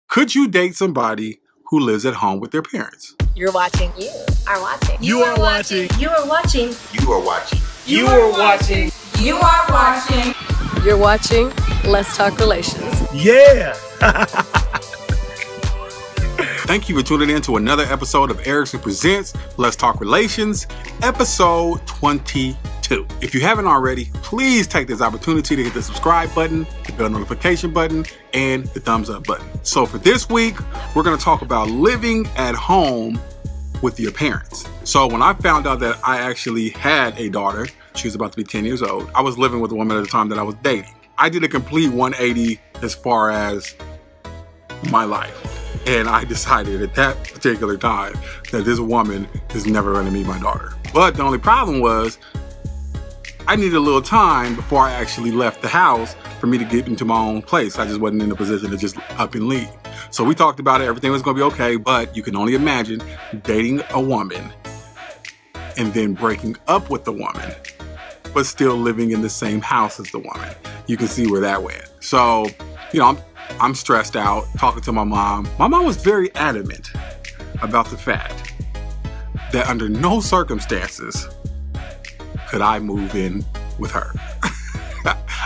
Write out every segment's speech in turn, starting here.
Could you date somebody who lives at home with their parents? You're watching. You are watching. You are watching. You are watching. You are watching. You are watching. You are watching. You're watching Let's Talk Relations. Yeah. Thank you for tuning in to another episode of Ericson Presents Let's Talk Relations, episode 22. If you haven't already, please take this opportunity to hit the subscribe button, the bell notification button, and the thumbs up button. So for this week, we're going to talk about living at home with your parents. So when I found out that I actually had a daughter, she was about to be 10 years old, I was living with a woman at the time that I was dating. I did a complete 180 as far as my life. And I decided at that particular time that this woman is never going to meet my daughter. But the only problem was I needed a little time before I actually left the house for me to get into my own place. I just wasn't in a position to just up and leave. So we talked about it. Everything was going to be okay. But you can only imagine dating a woman and then breaking up with the woman, but still living in the same house as the woman. You can see where that went. So, you know, I'm stressed out talking to my mom. My mom was very adamant about the fact that under no circumstances could I move in with her.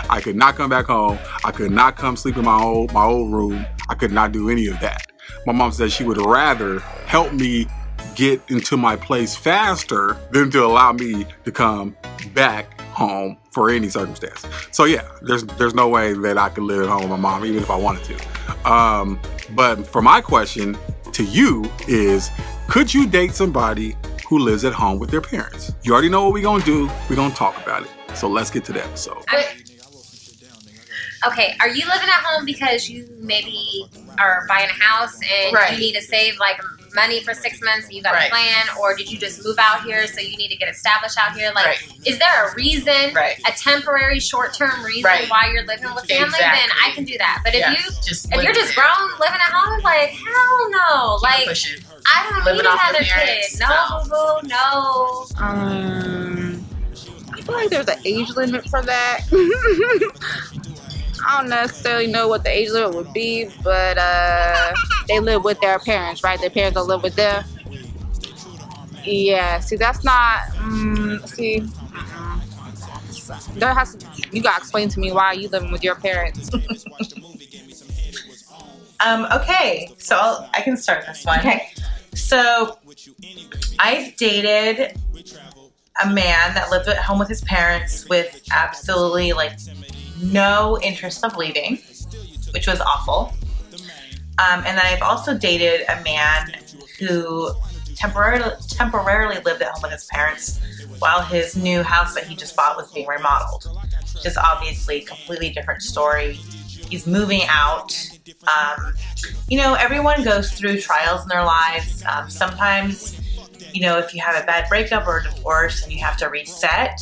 I could not come back home. I could not come sleep in my old room. I could not do any of that. My mom said she would rather help me get into my place faster than to allow me to come back home for any circumstance. So yeah, there's no way that I could live at home with my mom, even if I wanted to. But for my question to you is, could you date somebody who lives at home with their parents? You already know what we're gonna do. We're gonna talk about it. So let's get to the episode. Okay, are you living at home because you maybe are buying a house and you need to save like money for 6 months and you got a plan, or did you just move out here so you need to get established out here? Like, is there a reason, a temporary short-term reason why you're living with family? Then I can do that. But if you're just grown living at home, like, hell no. Like, I don't need another kid. No, boo-boo, no. I feel like there's an age limit for that. I don't necessarily know what the age limit would be, but they live with their parents, right? Their parents don't live with them. Yeah, see, that's not, there has to, you gotta explain to me why you living with your parents. Okay, so I can start this one. Okay, so I've dated a man that lived at home with his parents with absolutely like no interest of leaving, which was awful. And then I've also dated a man who temporarily lived at home with his parents while his new house that he just bought was being remodeled, which is obviously a completely different story. He's moving out. You know, everyone goes through trials in their lives. Sometimes, you know, if you have a bad breakup or a divorce and you have to reset,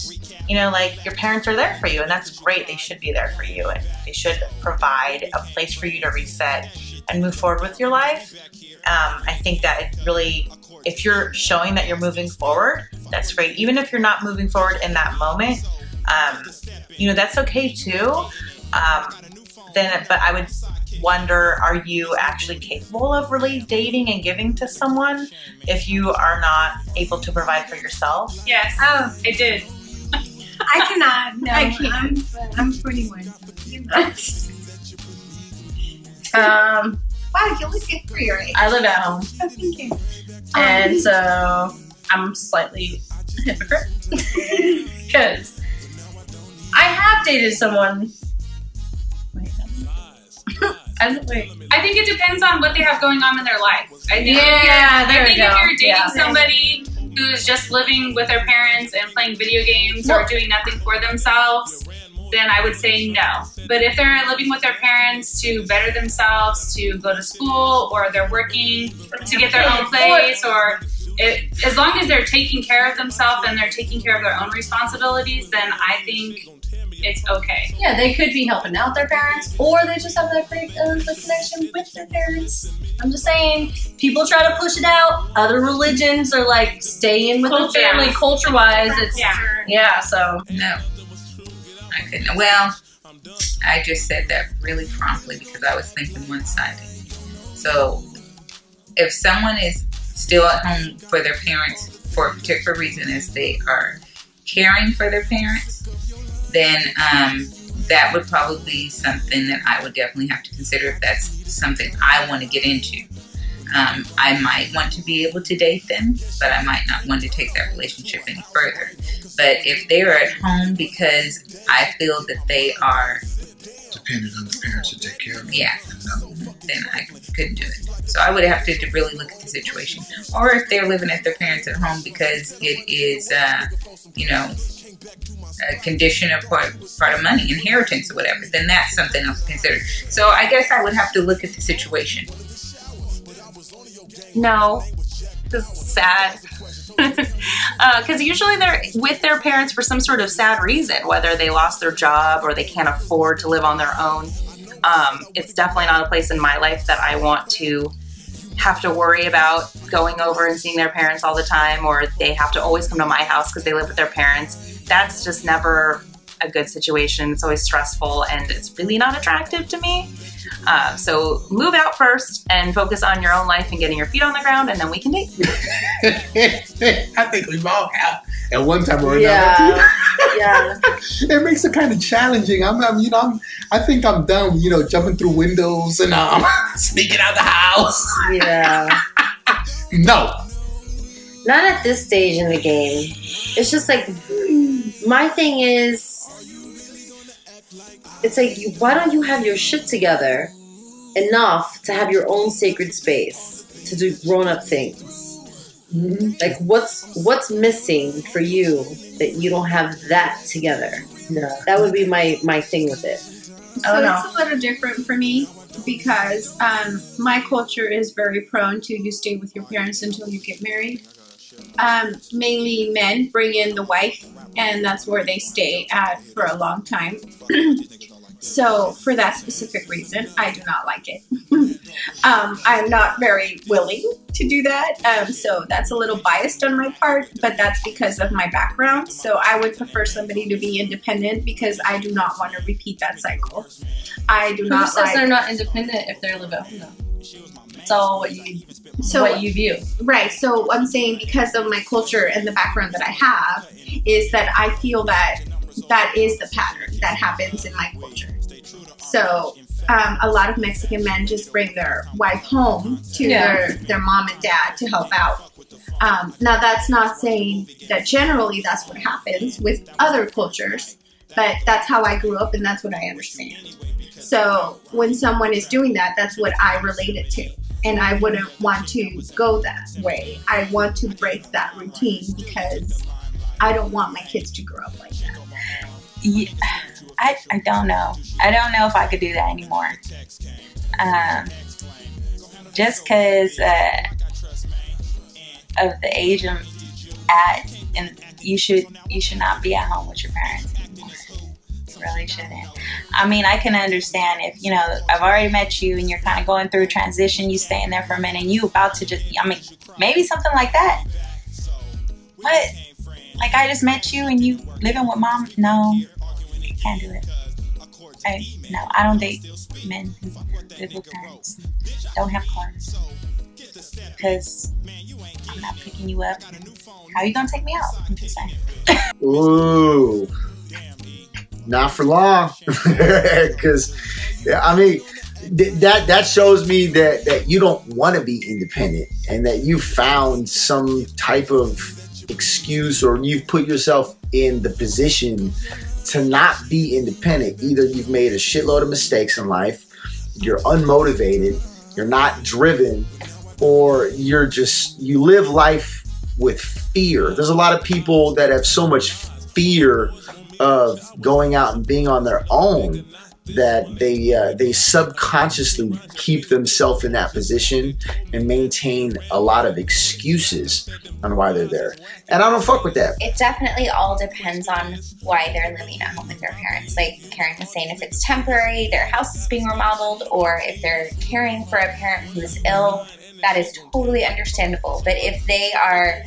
you know, like, your parents are there for you, and that's great. They should be there for you, and they should provide a place for you to reset and move forward with your life. I think that it really, if you're showing that you're moving forward, that's great. Even if you're not moving forward in that moment, you know, that's okay too. But I would wonder, are you actually capable of really dating and giving to someone if you are not able to provide for yourself? Yes. Oh, I did. I cannot. No, I can't. I'm 21. Wow, you look good for your age. I live at home. Oh, thank you. And so I'm slightly a hypocrite because I have dated someone. I think it depends on what they have going on in their life. I think if you're dating somebody who's just living with their parents and playing video games or doing nothing for themselves, then I would say no. But if they're living with their parents to better themselves, to go to school, or they're working to get their own place, or as long as they're taking care of themselves and they're taking care of their own responsibilities, then I think it's okay. Yeah, they could be helping out their parents, or they just have that great connection with their parents. I'm just saying, people try to push it out. Other religions are like, stay in with the family, culture-wise. It's so. No, I couldn't. Well, I just said that really promptly because I was thinking one-sided. So if someone is still at home for their parents for a particular reason, as they are caring for their parents, then that would probably be something that I would definitely have to consider if that's something I want to get into. I might want to be able to date them, but I might not want to take that relationship any further. But if they are at home because I feel that they are dependent on the parents to take care of them, yeah, then I couldn't do it. So I would have to really look at the situation. Or if they're living at their parents at home because it is, you know, a condition of part of money, inheritance or whatever, then that's something else to consider. So I guess I would have to look at the situation. No, this is sad. Because usually they're with their parents for some sort of sad reason, whether they lost their job or they can't afford to live on their own. It's definitely not a place in my life that I want to have to worry about going over and seeing their parents all the time, or they have to always come to my house because they live with their parents. That's just never a good situation. It's always stressful and it's really not attractive to me. So move out first and focus on your own life and getting your feet on the ground, and then we can date. I think we've all have at one time or another. Yeah. It makes it kind of challenging. I think I'm done, jumping through windows and sneaking out the house. Yeah. No. Not at this stage in the game. It's just like, my thing is, it's like, why don't you have your shit together enough to have your own sacred space to do grown-up things? Mm-hmm. Like, what's missing for you that you don't have that together? No. That would be my thing with it. So it's a little different for me because my culture is very prone to you stay with your parents until you get married. Mainly men bring in the wife, and that's where they stay at for a long time. So for that specific reason, I do not like it. I'm not very willing to do that. So that's a little biased on my part, but that's because of my background. So I would prefer somebody to be independent because I do not want to repeat that cycle. I do not. Who says they're not independent if they live at home though? It's all what you view. Right. So I'm saying because of my culture and the background that I have is that I feel that that is the pattern that happens in my culture. So a lot of Mexican men just bring their wife home to their mom and dad to help out. Now, that's not saying that generally that's what happens with other cultures, but that's how I grew up and that's what I understand. So when someone is doing that, that's what I relate it to. And I wouldn't want to go that way. I want to break that routine because I don't want my kids to grow up like that. Yeah, I don't know. I don't know if I could do that anymore. Just because of the age I'm at, and you should not be at home with your parents anymore. You really shouldn't. I mean, I can understand if, I've already met you and you're kind of going through a transition, you staying there for a minute, and you about to maybe something like that. But, like, I just met you and you living with mom? No, can't do it. I don't date men who live with parents. Don't have cars. Because I'm not picking you up. How are you going to take me out? I'm just saying. Ooh. Not for long. Because, that shows me that you don't want to be independent and that you found some type of excuse, or you've put yourself in the position to not be independent. Either you've made a shitload of mistakes in life, you're unmotivated, you're not driven, or you live life with fear. There's a lot of people that have so much fear of going out and being on their own that they subconsciously keep themselves in that position and maintain a lot of excuses on why they're there. And I don't fuck with that. It definitely all depends on why they're living at home with their parents. Like Karen was saying, if it's temporary, their house is being remodeled, or if they're caring for a parent who's ill, that is totally understandable. But if they are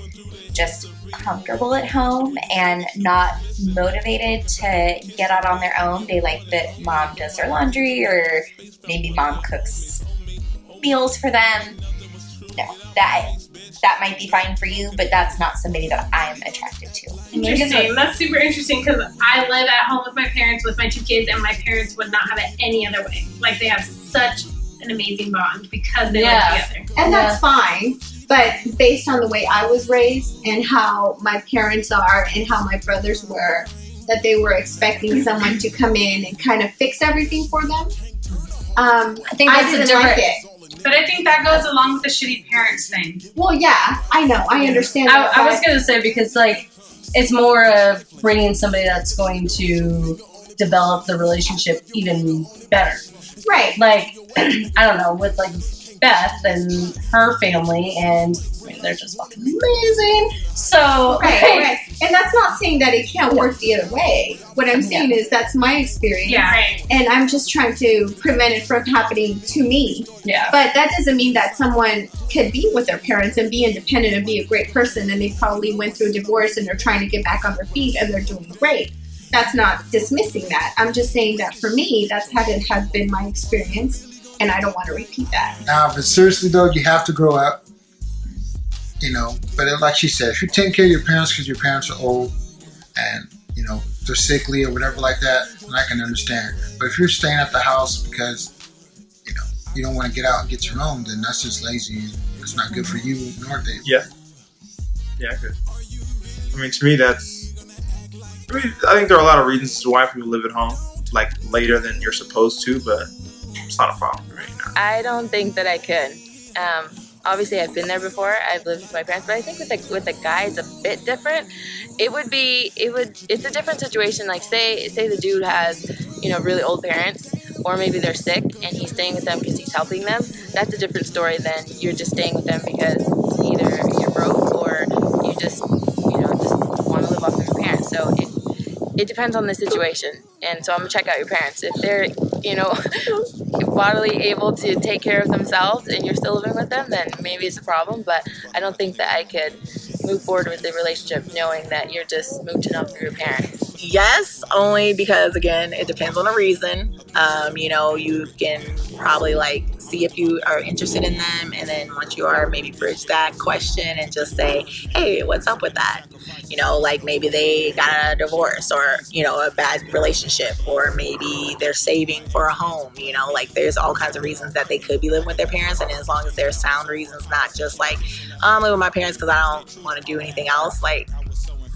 just comfortable at home and not motivated to get out on their own, they like that mom does their laundry, or maybe mom cooks meals for them. No, that might be fine for you, but that's not somebody that I'm attracted to. Interesting. That's super interesting because I live at home with my parents with my 2 kids, and my parents would not have it any other way. Like, they have such an amazing bond because they live together. And that's fine. But based on the way I was raised and how my parents are and how my brothers were, that they were expecting someone to come in and kind of fix everything for them. I think that's didn't different. like it. But I think that goes along with the shitty parents thing. Well, yeah, I know. I understand that. I was going to say, because, like, it's more of bringing somebody that's going to develop the relationship even better. Right. Like, I don't know, with, like, Beth and her family, and I mean, they're just fucking amazing. So, right. And that's not saying that it can't work the other way. What I'm saying is that's my experience. Yeah, right. And I'm just trying to prevent it from happening to me. Yeah. But that doesn't mean that someone could be with their parents and be independent and be a great person, and they probably went through a divorce and they're trying to get back on their feet and they're doing great. That's not dismissing that. I'm just saying that for me, that's how it has been my experience. And I don't want to repeat that. Now, but seriously though, you have to grow up, you know. But like she said, if you're taking care of your parents because your parents are old and, you know, they're sickly or whatever like that, then I can understand. But if you're staying at the house because, you know, you don't want to get out and get your own, then that's just lazy. It's not good for you nor them. Yeah. Yeah, I could. I mean, to me, I think there are a lot of reasons as to why people live at home, like, later than you're supposed to, but it's not a problem for me. No. I don't think that I could. Obviously, I've been there before. I've lived with my parents, but I think with the guy, it's a bit different. It's a different situation. Like, say the dude has, you know, really old parents, or maybe they're sick and he's staying with them because he's helping them. That's a different story than you're just staying with them because either you're broke or you just want to live off of your parents. So it depends on the situation. And so I'm gonna check out your parents. If they're, you know, bodily able to take care of themselves and you're still living with them, then maybe it's a problem. But I don't think that I could move forward with the relationship knowing that you're just mooching off of your parents. Yes, only because, again, it depends on the reason. You know, you can probably, like, see if you are interested in them, and then once you are, maybe bridge that question and just say, hey, what's up with that? You know, like, maybe they got a divorce or, you know, a bad relationship, or maybe they're saving for a home. You know, like, there's all kinds of reasons that they could be living with their parents, and as long as there's sound reasons, not just like, I'm living with my parents because I don't want to do anything else, like,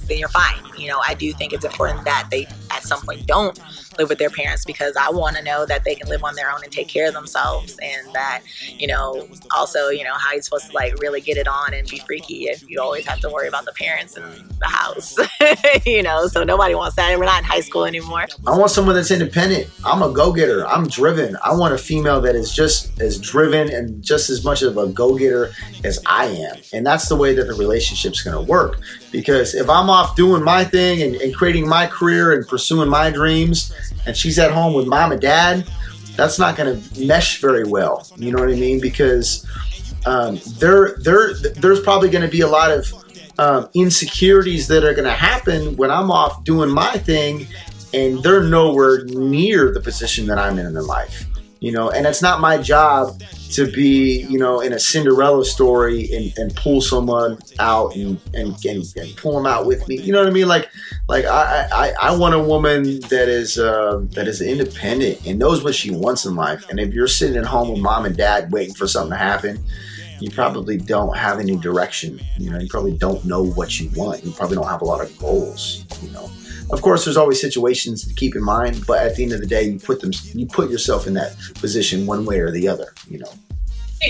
then you're fine. You know, I do think it's important that they at some point don't live with their parents, because I want to know that they can live on their own and take care of themselves, and that, you know, also, you know, how you're supposed to, like, really get it on and be freaky if you always have to worry about the parents in the house. You know, so nobody wants that. We're not in high school anymore. I want someone that's independent. I'm a go-getter. I'm driven. I want a female that is just as driven and just as much of a go-getter as I am. And that's the way that the relationship's going to work. Because if I'm off doing my thing and creating my career and pursuing my dreams, and she's at home with mom and dad, that's not going to mesh very well. You know what I mean? Because there's probably going to be a lot of insecurities that are going to happen when I'm off doing my thing, and they're nowhere near the position that I'm in their life. You know, and it's not my job to be, you know, in a Cinderella story and pull someone out and pull them out with me. You know what I mean? Like I want a woman that is independent and knows what she wants in life. And if you're sitting at home with mom and dad waiting for something to happen, you probably don't have any direction. You know, you probably don't know what you want. You probably don't have a lot of goals, you know. Of course, there's always situations to keep in mind, but at the end of the day, you put yourself in that position one way or the other, you know.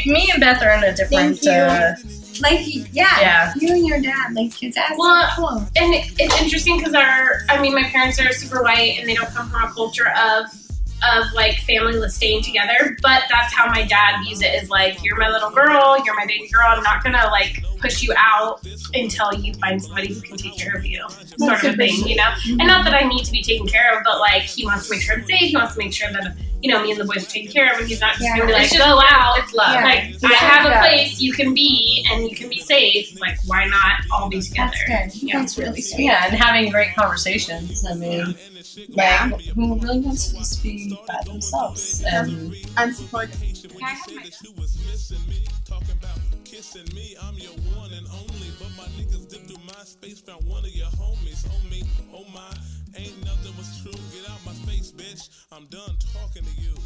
Me and Beth are in a different... Yeah. You and your dad, like, it's as well, and it's interesting because my parents are super white and they don't come from a culture of like family staying together, but that's how my dad views it, is like, you're my little girl, you're my baby girl, I'm not gonna like push you out until you find somebody who can take care of you, sort of a thing, you know? Mm-hmm. And not that I need to be taken care of, but like, he wants to make sure I'm safe, he wants to make sure that, you know, me and the boys are taken care of, and he's not just gonna be like, go out, it's love. Like, I have a place you can be, and you can be safe, like, why not all be together? That's good. Yeah. That's really sweet. Yeah, and having great conversations. I mean, like, who really wants to just be by themselves and unsupported? conversation when you said that you was missing me. Talking about kissing me, I'm your one and only. But my niggas dipped through my space, found one of your homies. Oh me, oh my, ain't nothing was true. Get out my face, bitch. I'm done talking to you.